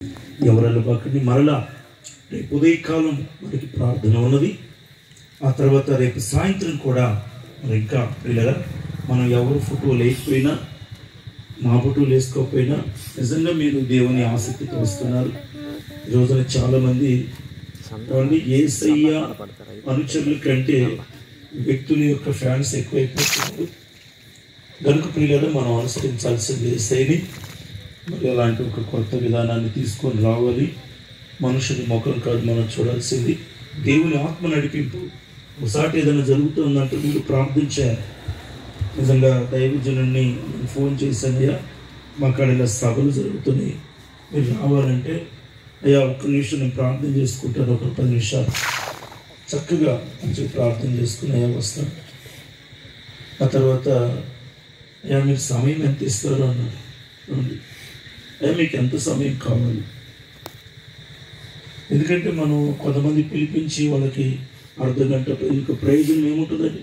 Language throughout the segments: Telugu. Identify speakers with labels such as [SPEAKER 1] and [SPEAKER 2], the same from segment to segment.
[SPEAKER 1] ఎవరన్నా పక్కని మరలా రేపు ఉదయకాలం మనకి ప్రార్థన ఉన్నది. ఆ తర్వాత రేపు సాయంత్రం కూడా మరి ఇంకా పిల్లగా మనం ఎవరు ఫోటోలు వేయకపోయినా, మా ఫోటోలు వేసుకోకపోయినా నిజంగా మీరు దేవుని ఆసక్తితో వస్తున్నారు. ఈ రోజున చాలామంది యేసయ్య అనుచరుల కంటే వ్యక్తుల యొక్క ఫ్యాన్స్ ఎక్కువైపోతున్నారు. కనుక పిల్లలు మనం అనుసరించాల్సింది యేసయ్యని. మరి అలాంటి ఒక కొత్త విధానాన్ని తీసుకొని రావాలి. మనుషుని ముఖం కాదు మనం చూడాల్సింది, దేవుని ఆత్మ నడిపింపు. ఒకసారి ఏదైనా జరుగుతుందంటే మీరు ప్రార్థించారు. నిజంగా దైవజనుడిని ఫోన్ చేశానయ్యా, మా కాడ ఇలా సభలు జరుగుతున్నాయి, మీరు రావాలంటే అయ్యా ఒక్క నిమిషం నేను ప్రార్థన చేసుకుంటాను, ఒక 10 నిమిషాలు చక్కగా మంచిగా ప్రార్థన చేసుకుని అయ్యా వస్తాను. ఆ తర్వాత అయ్యా మీరు సమయం ఎంత ఇస్తారో అన్నారు. అయ్యా మీకు ఎంత సమయం కావాలి? ఎందుకంటే మనం కొంతమంది పిలిపించి వాళ్ళకి అర్ధగంట ఇంకా ప్రయోజనం ఏముంటుందండి.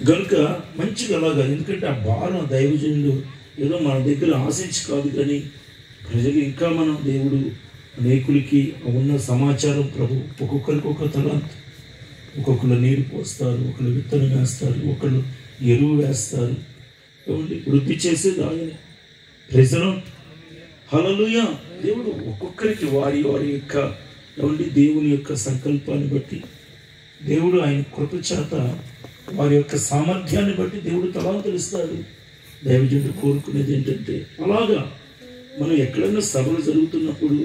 [SPEAKER 1] కనుక మంచిగా అలాగా, ఎందుకంటే ఆ భారం దైవజనులు ఏదో మన దగ్గర ఆశించి కాదు, కానీ ప్రజలు ఇంకా మనం దేవుడు అనేకులకి ఉన్న సమాచారం ప్రభు ఒక్కొక్కరికి ఒక్కొక్క తలాంత్. ఒక్కొక్కరు నీరు పోస్తారు, ఒకళ్ళు విత్తనం వేస్తారు, ఒకళ్ళు ఎరువు వేస్తారు. ఏమండి వృద్ధి చేసేది ఆయన. ప్రజలు హల్లెలూయా. దేవుడు ఒక్కొక్కరికి వారి వారి యొక్క ఏమండి దేవుని యొక్క సంకల్పాన్ని బట్టి, దేవుడు ఆయన కృప చేత వారి యొక్క సామర్థ్యాన్ని బట్టి దేవుడు తలాంతులు ఇస్తాడు. దైవజనుడు కోరుకునేది ఏంటంటే అలాగా మనం ఎక్కడైనా సభలు జరుగుతున్నప్పుడు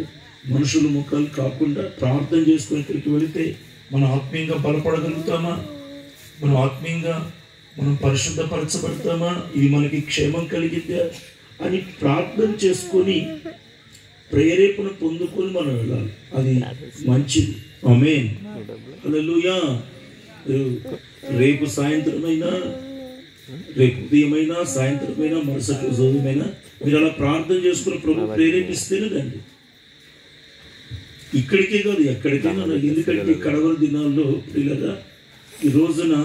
[SPEAKER 1] మనుషుల ముఖాలు కాకుండా ప్రార్థన చేసుకుని ఇక్కడికి వెళితే మనం ఆత్మీయంగా బలపడగలుగుతామా? మనం ఆత్మీయంగా మనం పరిశుద్ధపరచబడతామా? ఇది మనకి క్షేమం కలిగిద్దా అని ప్రార్థన చేసుకొని ప్రేరేపణ పొందుకొని మనం వెళ్ళాలి. అది మంచిది. ఆమేన్. హల్లెలూయా. రేపు సాయంత్రమైనా, రేపు ఉదయమైనా, సాయంత్రమైనా, మరుసటి రోజు ఉదయమైనా మీరు అలా ప్రార్థన చేసుకుని ప్రభు ప్రేరేపిస్తేనేదండి. ఇక్కడికే కాదు ఎక్కడికైనా. ఎందుకంటే కడవరి దినాల్లో పిల్లగా ఈ రోజున